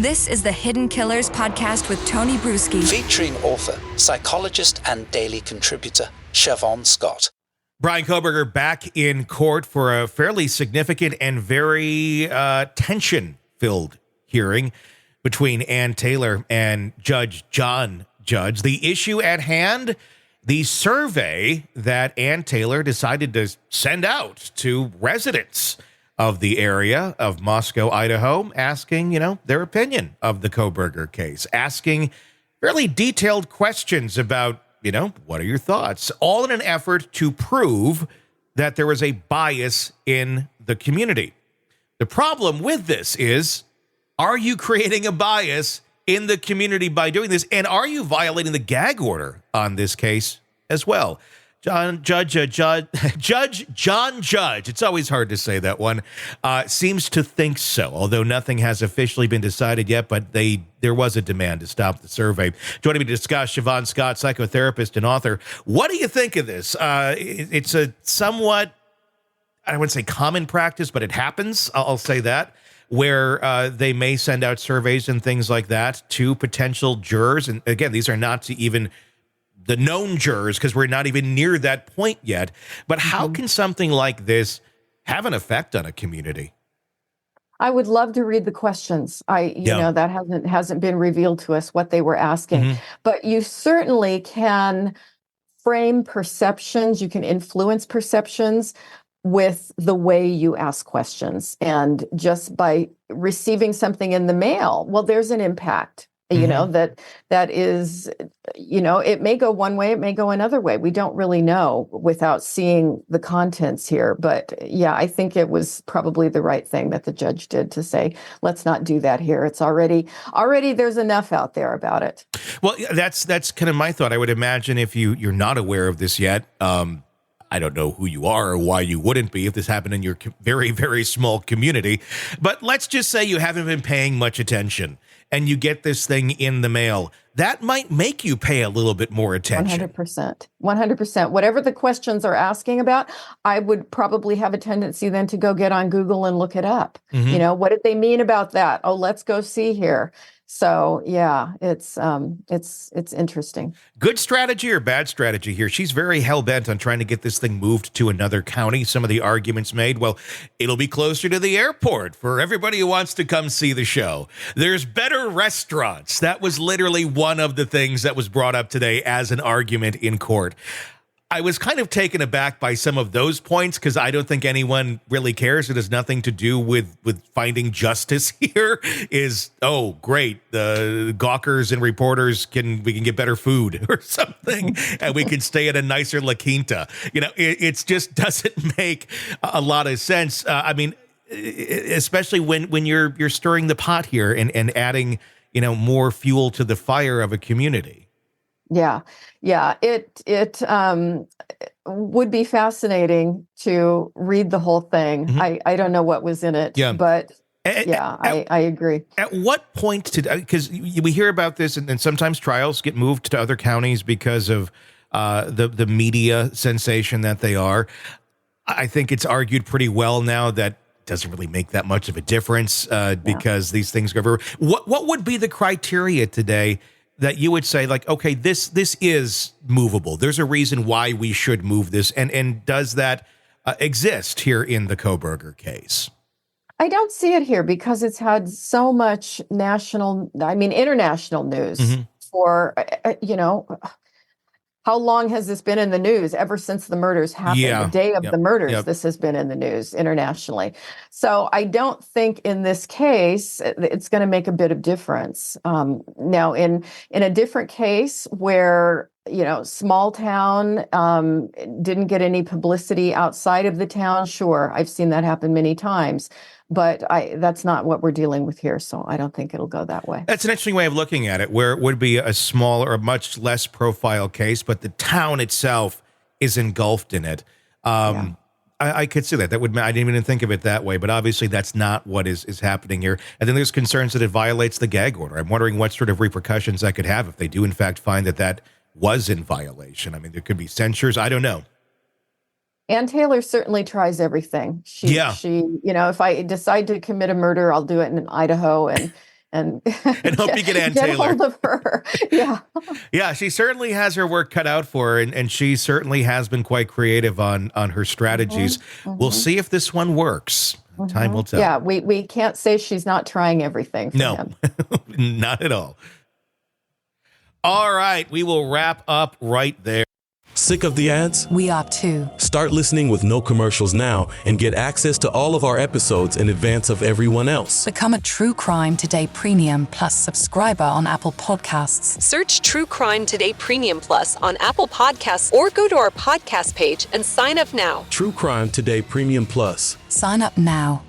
This is the Hidden Killers podcast with Tony Brueski. Featuring author, psychologist, and daily contributor, Shavaun Scott. Bryan Kohberger back in court for a fairly significant and very tension-filled hearing between Ann Taylor and Judge John Judge. The issue at hand, the survey that Ann Taylor decided to send out to residents of the area of Moscow, Idaho, asking, their opinion of the Kohberger case, asking fairly detailed questions about, what are your thoughts? All in an effort to prove that there was a bias in the community. The problem with this is, are you creating a bias in the community by doing this? And are you violating the gag order on this case as well? Judge John Judge, it's always hard to say that one, seems to think so, although nothing has officially been decided yet, but there was a demand to stop the survey. Joining me to discuss, Shavaun Scott, psychotherapist and author. What do you think of this? It's a somewhat, I wouldn't say common practice, but it happens, I'll say that, where they may send out surveys and things like that to potential jurors. And again, these are not to even the known jurors, because we're not even near that point yet. But how can something like this have an effect on a community? I would love to read the questions. That hasn't been revealed to us what they were asking. But you certainly can frame perceptions. You can influence perceptions with the way you ask questions. And just by receiving something in the mail, well, there's an impact. That is, it may go one way, it may go another way. We don't really know without seeing the contents here. But yeah, I think it was probably the right thing that the judge did to say, let's not do that here. It's already there's enough out there about it. Well, that's kind of my thought. I would imagine if you're not aware of this yet, I don't know who you are or why you wouldn't be if this happened in your very, very small community. But let's just say you haven't been paying much attention and you get this thing in the mail. That might make you pay a little bit more attention. 100%. 100%. Whatever the questions are asking about, I would probably have a tendency then to go get on Google and look it up. What did they mean about that? Oh, let's go see here. So yeah, it's interesting. Good strategy or bad strategy here? She's very hell-bent on trying to get this thing moved to another county. Some of the arguments made, well, it'll be closer to the airport for everybody who wants to come see the show. There's better restaurants. That was literally one of the things that was brought up today as an argument in court. I was kind of taken aback by some of those points because I don't think anyone really cares. It has nothing to do with finding justice here. Oh, great. The gawkers and reporters we can get better food or something, and we can stay at a nicer La Quinta. It just doesn't make a lot of sense. I mean, especially when you're stirring the pot here and adding, more fuel to the fire of a community. Yeah. It would be fascinating to read the whole thing. I don't know what was in it, but I agree. At what point because we hear about this and sometimes trials get moved to other counties because of the media sensation that they are. I think it's argued pretty well now that doesn't really make that much of a difference because these things go everywhere. What would be the criteria today that you would say, like, okay, this is movable? There's a reason why we should move this. And does that exist here in the Kohberger case? I don't see it here because it's had so much international news for, how long has this been in the news? Ever since the murders happened, the day of the murders, this has been in the news internationally. So I don't think in this case, it's going to make a bit of difference. Now, in a different case where, small town, didn't get any publicity outside of the town, sure, I've seen that happen many times. But that's not what we're dealing with here, so I don't think it'll go that way. That's an interesting way of looking at it, where it would be a smaller or much less profile case, but the town itself is engulfed in it. I could see that. I didn't even think of it that way, but obviously that's not what is happening here. And then there's concerns that it violates the gag order. I'm wondering what sort of repercussions that could have if they do in fact find that was in violation. I mean, there could be censures. I don't know. Ann Taylor certainly tries everything. She, if I decide to commit a murder, I'll do it in Idaho. And and hope you get Ann get Taylor. hold of her. Yeah. Yeah, she certainly has her work cut out for her, and she certainly has been quite creative on her strategies. We'll see if this one works. Time will tell. Yeah, we can't say she's not trying everything for him. Not at all. All right, we will wrap up right there. Sick of the ads? We are too. Start listening with no commercials now and get access to all of our episodes in advance of everyone else. Become a True Crime Today Premium Plus subscriber on Apple Podcasts. Search True Crime Today Premium Plus on Apple Podcasts or go to our podcast page and sign up now. True Crime Today Premium Plus. Sign up now.